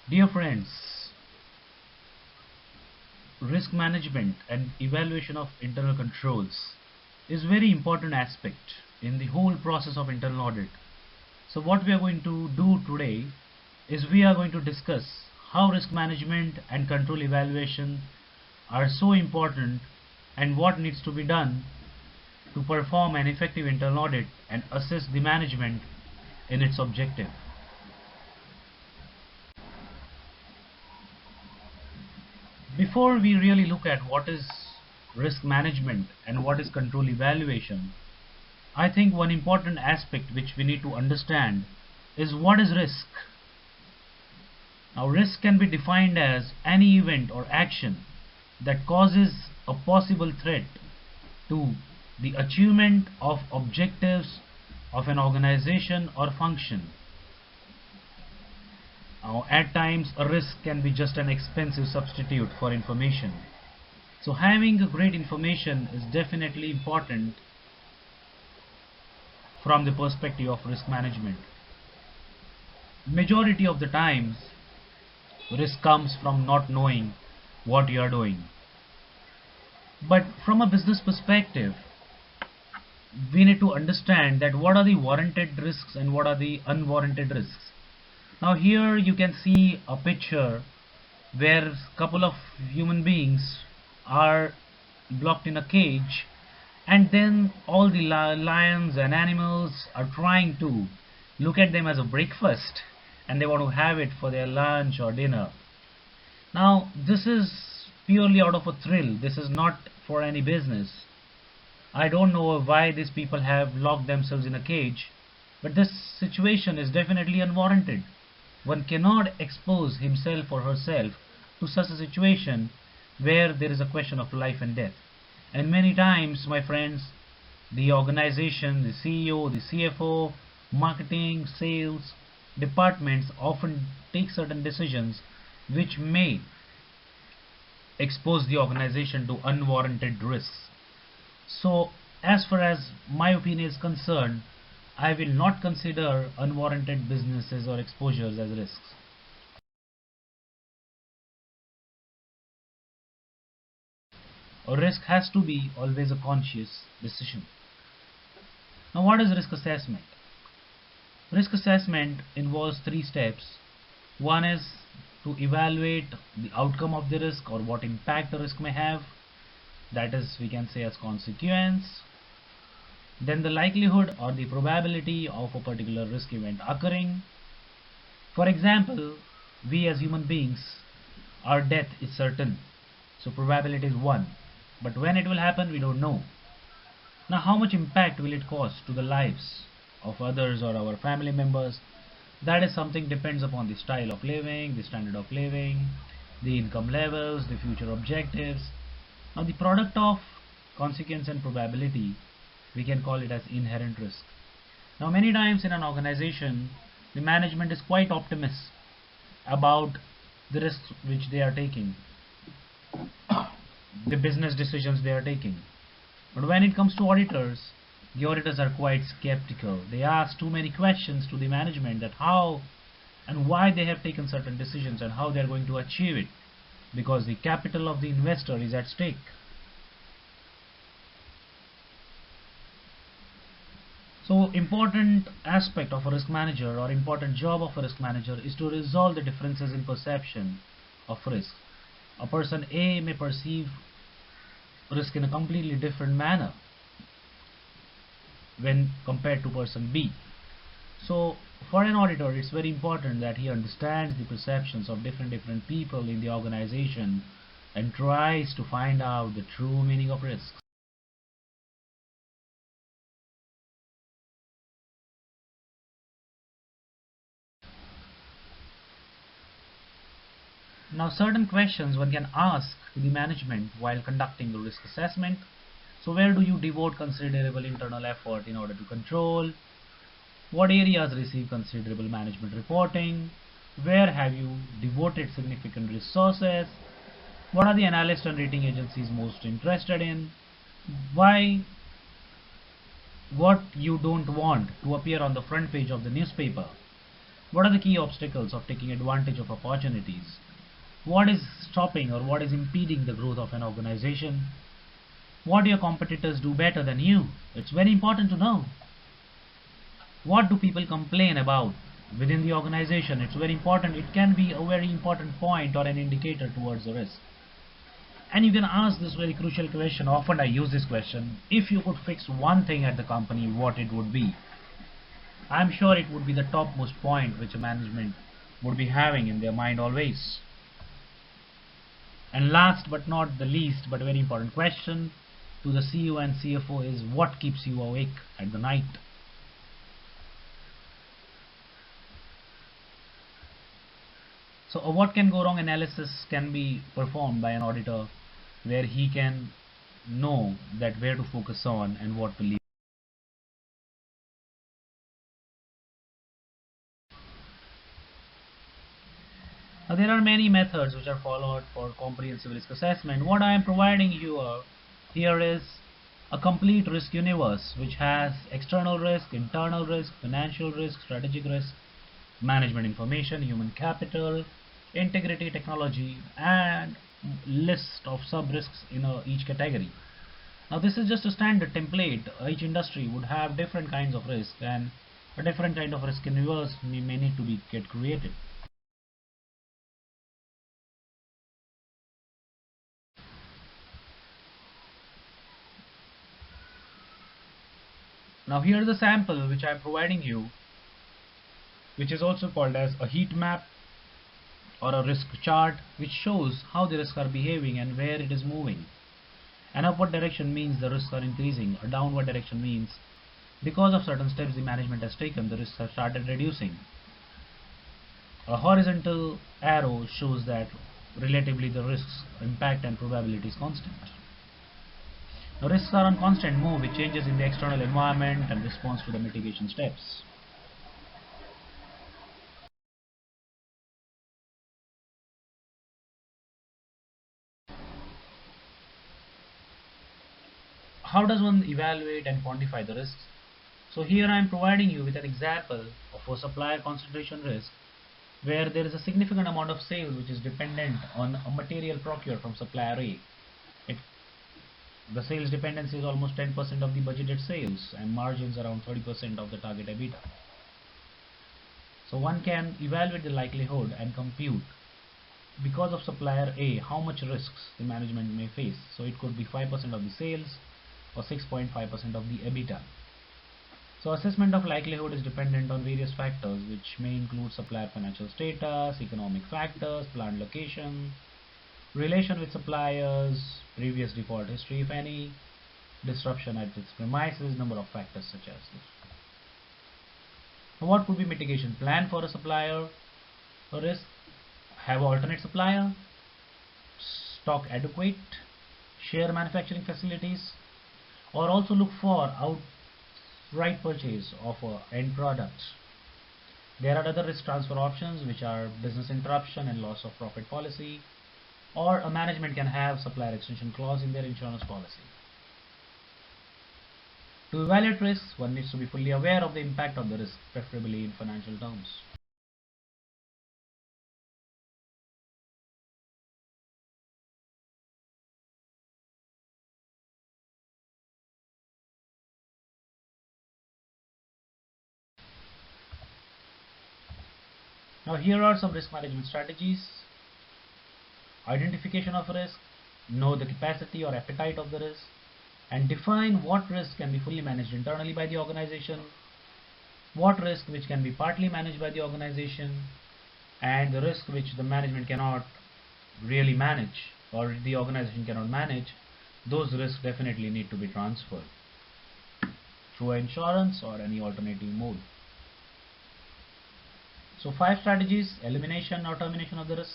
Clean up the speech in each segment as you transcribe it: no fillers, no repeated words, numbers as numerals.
Dear friends, risk management and evaluation of internal controls is very important aspect in the whole process of internal audit. So what we are going to do today is we are going to discuss how risk management and control evaluation are so important and what needs to be done to perform an effective internal audit and assess the management in its objective. Before we really look at what is risk management and what is control evaluation, I think one important aspect which we need to understand is what is risk. Now, risk can be defined as any event or action that causes a possible threat to the achievement of objectives of an organization or function. Now, at times, a risk can be just an expensive substitute for information. So, having a great information is definitely important from the perspective of risk management. Majority of the times, risk comes from not knowing what you are doing. But from a business perspective, we need to understand that what are the warranted risks and what are the unwarranted risks. Now here you can see a picture where a couple of human beings are blocked in a cage, and then all the lions and animals are trying to look at them as a breakfast, and they want to have it for their lunch or dinner. Now this is purely out of a thrill. This is not for any business. I don't know why these people have locked themselves in a cage, but this situation is definitely unwarranted. One cannot expose himself or herself to such a situation where there is a question of life and death. And many times, my friends, the organization, the CEO, the CFO, marketing, sales departments often take certain decisions which may expose the organization to unwarranted risks. So, as far as my opinion is concerned, I will not consider unwarranted businesses or exposures as risks. A risk has to be always a conscious decision. Now, what is risk assessment? Risk assessment involves three steps. One is to evaluate the outcome of the risk or what impact the risk may have. That is, we can say as consequence. Then the likelihood or the probability of a particular risk event occurring. For example, we as human beings, our death is certain, so probability is 1. But when it will happen, we don't know. Now, how much impact will it cause to the lives of others or our family members? That is something depends upon the style of living, the standard of living, the income levels, the future objectives. Now, the product of consequence and probability, we can call it as inherent risk. Now, many times in an organization, the management is quite optimistic about the risks which they are taking, the business decisions they are taking. But when it comes to auditors, the auditors are quite skeptical. They ask too many questions to the management that how and why they have taken certain decisions and how they are going to achieve it, because the capital of the investor is at stake. So important aspect of a risk manager or important job of a risk manager is to resolve the differences in perception of risk. A person A may perceive risk in a completely different manner when compared to person B. So for an auditor, it's very important that he understands the perceptions of different people in the organization and tries to find out the true meaning of risks. Now certain questions one can ask to the management while conducting the risk assessment. So where do you devote considerable internal effort in order to control? What areas receive considerable management reporting? Where have you devoted significant resources? What are the analyst and rating agencies most interested in? Why what you don't want to appear on the front page of the newspaper? What are the key obstacles of taking advantage of opportunities? What is stopping or what is impeding the growth of an organization? What do your competitors do better than you? It's very important to know. What do people complain about within the organization? It's very important. It can be a very important point or an indicator towards the risk. And you can ask this very crucial question. Often I use this question. If you could fix one thing at the company, what it would be? I'm sure it would be the topmost point which a management would be having in their mind always. And last but not the least, but a very important question to the CEO and CFO is, what keeps you awake at the night? So a what can go wrong analysis can be performed by an auditor, where he can know that where to focus on and what to leave. Now, there are many methods which are followed for comprehensive risk assessment. What I am providing you here is a complete risk universe which has external risk, internal risk, financial risk, strategic risk, management information, human capital, integrity, technology, and list of sub risks in each category. Now this is just a standard template. Each industry would have different kinds of risk, and a different kind of risk universe may need to be get created. Now here is a sample which I am providing you, which is also called as a heat map or a risk chart, which shows how the risks are behaving and where it is moving. An upward direction means the risks are increasing. A downward direction means because of certain steps the management has taken, the risks have started reducing. A horizontal arrow shows that relatively the risks, impact and probability is constant. Now, risks are on constant move with changes in the external environment and response to the mitigation steps. How does one evaluate and quantify the risks? So here I am providing you with an example of a supplier concentration risk, where there is a significant amount of sales which is dependent on a material procured from supplier A. It, the sales dependency is almost 10% of the budgeted sales and margins around 30% of the target EBITDA. So one can evaluate the likelihood and compute, because of supplier A, how much risks the management may face. So it could be 5% of the sales or 6.5% of the EBITDA. So assessment of likelihood is dependent on various factors, which may include supplier financial status, economic factors, plant location, relation with suppliers, previous default history if any, disruption at its premises, number of factors such as this. Now, what could be mitigation plan for a supplier or risk? Have alternate supplier, stock adequate, share manufacturing facilities, or also look for outright purchase of end products. There are other risk transfer options, which are business interruption and loss of profit policy, or a management can have supplier extension clause in their insurance policy. To evaluate risks, one needs to be fully aware of the impact of the risk, preferably in financial terms. Now here are some risk management strategies. Identification of risk, know the capacity or appetite of the risk, and define what risk can be fully managed internally by the organization, what risk which can be partly managed by the organization, and the risk which the management cannot really manage or the organization cannot manage. Those risks definitely need to be transferred through insurance or any alternative mode. So 5 strategies: elimination or termination of the risk.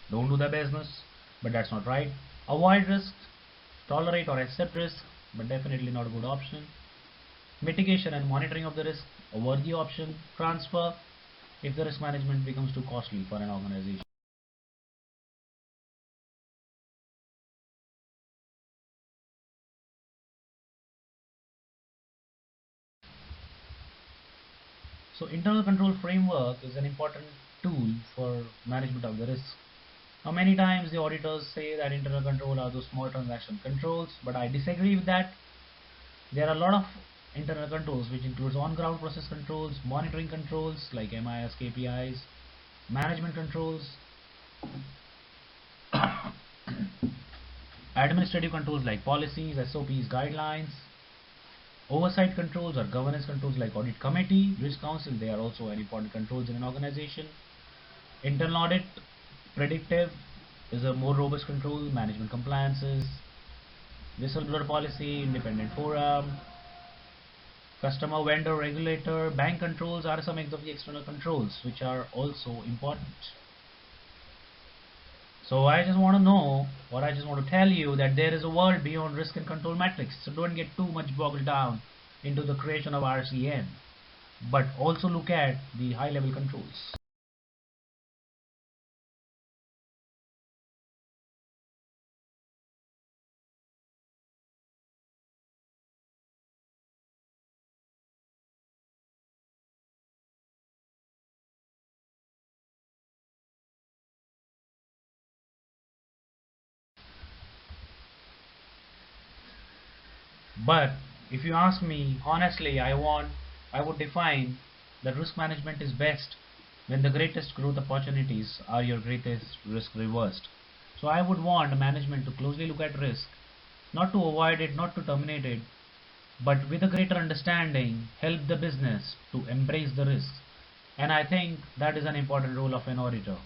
Don't do the business, but that's not right. Avoid risk, tolerate or accept risk, but definitely not a good option. Mitigation and monitoring of the risk, a worthy option. Transfer, if the risk management becomes too costly for an organization. So internal control framework is an important tool for management of the risk. Now many times the auditors say that internal control are those small transaction controls, but I disagree with that. There are a lot of internal controls which includes on-ground process controls, monitoring controls like MIS, KPIs, management controls, administrative controls like policies, SOPs, guidelines, oversight controls or governance controls like audit committee, risk council. They are also very important controls in an organization. Internal audit, predictive, is a more robust control, management compliances, whistleblower policy, independent forum, customer, vendor, regulator, bank controls are some of the external controls which are also important. So I just want to know, or I just want to tell you that there is a world beyond risk and control metrics. So don't get too much bogged down into the creation of RCM, but also look at the high level controls. But if you ask me honestly, I would define that risk management is best when the greatest growth opportunities are your greatest risk reversed. So I would want management to closely look at risk, not to avoid it, not to terminate it, but with a greater understanding, help the business to embrace the risks. And I think that is an important role of an auditor.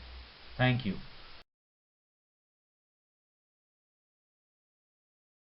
Thank you.